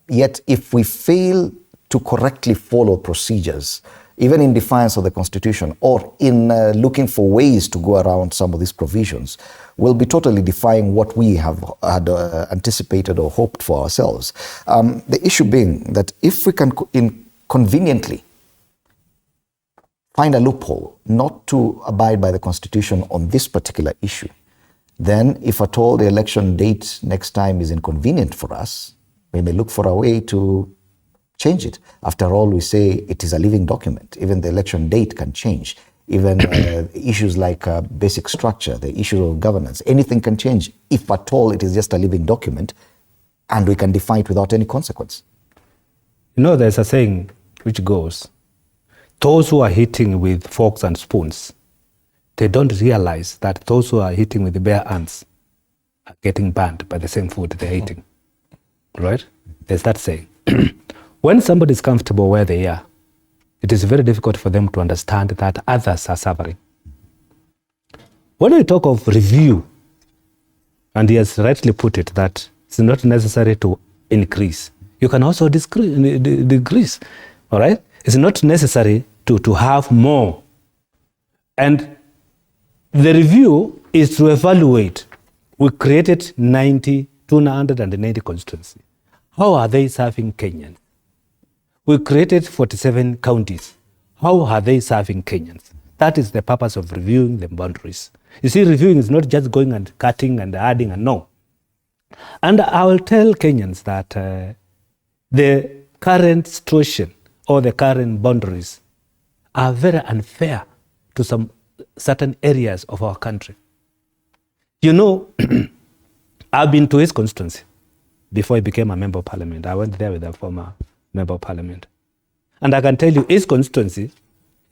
Yet if we fail to correctly follow procedures, even in defiance of the Constitution or in looking for ways to go around some of these provisions, we'll be totally defying what we have had anticipated or hoped for ourselves. The issue being that if we can conveniently find a loophole not to abide by the Constitution on this particular issue, then if at all the election date next time is inconvenient for us, we may look for a way to change it. After all, we say it is a living document. Even the election date can change. Even issues like basic structure, the issue of governance, anything can change. If at all it is just a living document and we can define it without any consequence. You know, there's a saying which goes, those who are hitting with forks and spoons, they don't realize that those who are hitting with the bare hands are getting burned by the same food they're eating. Right? There's that saying. When somebody is comfortable where they are, it is very difficult for them to understand that others are suffering. When we talk of review, and he has rightly put it, that it's not necessary to increase. You can also decrease, all right? It's not necessary to have more. And the review is to evaluate. We created 290 constituencies. How are they serving Kenyans? We created 47 counties. How are they serving Kenyans? That is the purpose of reviewing the boundaries. You see, reviewing is not just going and cutting and adding and no. And I will tell Kenyans that the current situation or the current boundaries are very unfair to some certain areas of our country. You know, I've been to his constituency before he became a member of parliament. I went there with a former member of parliament. And I can tell you, his constituency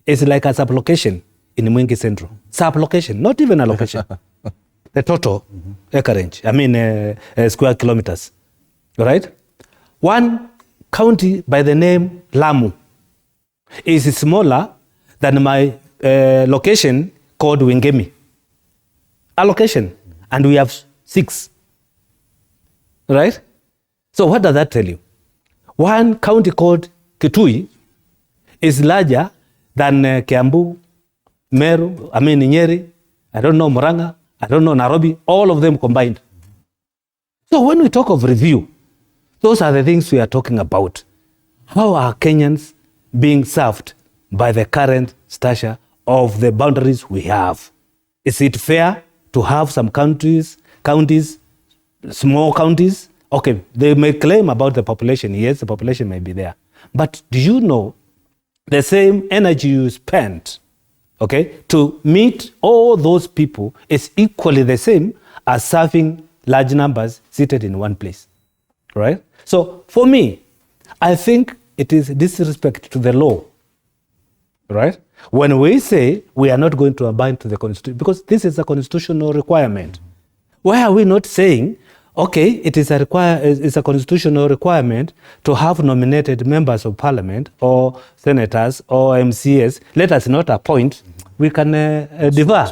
is like a sublocation in Mwingi Central. Sublocation, not even a location. The total acreage, square kilometers, right? One county by the name Lamu is smaller than my location called Wingemi. A location, and we have 6, right? So what does that tell you? One county called Kitui is larger than Kiambu, Meru, Nyeri, I don't know, Murang'a, I don't know, Nairobi, all of them combined. So when we talk of review, those are the things we are talking about. How are Kenyans being served by the current stature of the boundaries we have? Is it fair to have some counties, small counties? Okay, they may claim about the population. Yes, the population may be there. But do you know the same energy you spend, okay, to meet all those people is equally the same as serving large numbers seated in one place, right? So for me, I think it is disrespect to the law, right? When we say we are not going to abide to the Constitution, because this is a constitutional requirement. Why are we not saying, okay, it is it's a constitutional requirement to have nominated members of parliament or senators or MCAs. Let us not appoint. We can defer.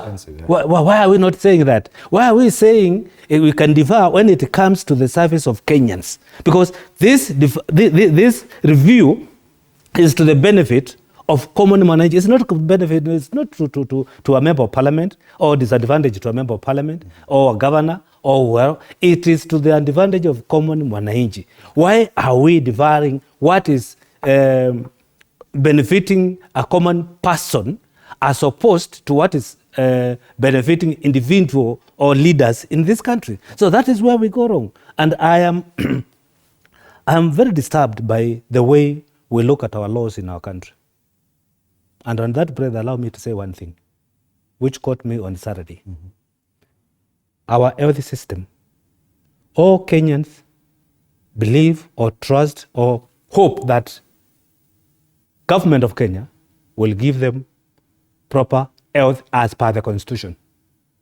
Why are we not saying that? Why are we saying we can defer when it comes to the service of Kenyans? Because this review is to the benefit of common management. It's not benefit. It's not to a member of parliament or disadvantage to a member of parliament or a governor. Oh, well, it is to the advantage of common mwananchi. Why are we deferring what is benefiting a common person as opposed to what is benefiting individual or leaders in this country? So that is where we go wrong. And I am very disturbed by the way we look at our laws in our country. And on that breath, allow me to say one thing, which caught me on Saturday. Mm-hmm. Our health system, all Kenyans believe or trust or hope that government of Kenya will give them proper health as per the Constitution.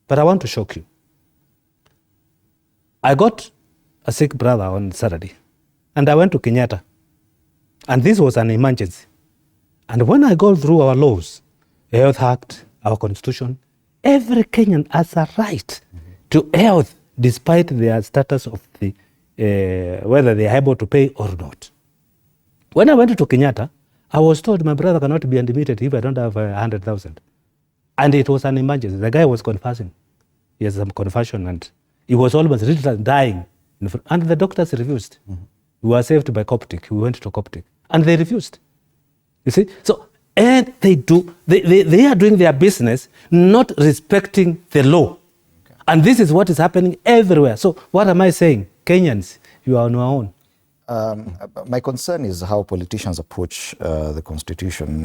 But I want to shock you. I got a sick brother on Saturday, and I went to Kenyatta. And this was an emergency. And when I go through our laws, the Health Act, our Constitution, every Kenyan has a right to health despite their status of the whether they are able to pay or not. When I went to Kenyatta, I was told my brother cannot be admitted if I don't have 100,000. And it was an emergency. The guy was confessing. He has some confession and he was almost literally dying. And the doctors refused. We were saved by Coptic. We went to Coptic. And they refused. You see? So, and they are doing their business, not respecting the law. Okay. And this is what is happening everywhere. So what am I saying? Kenyans, you are on your own. My concern is how politicians approach the constitution.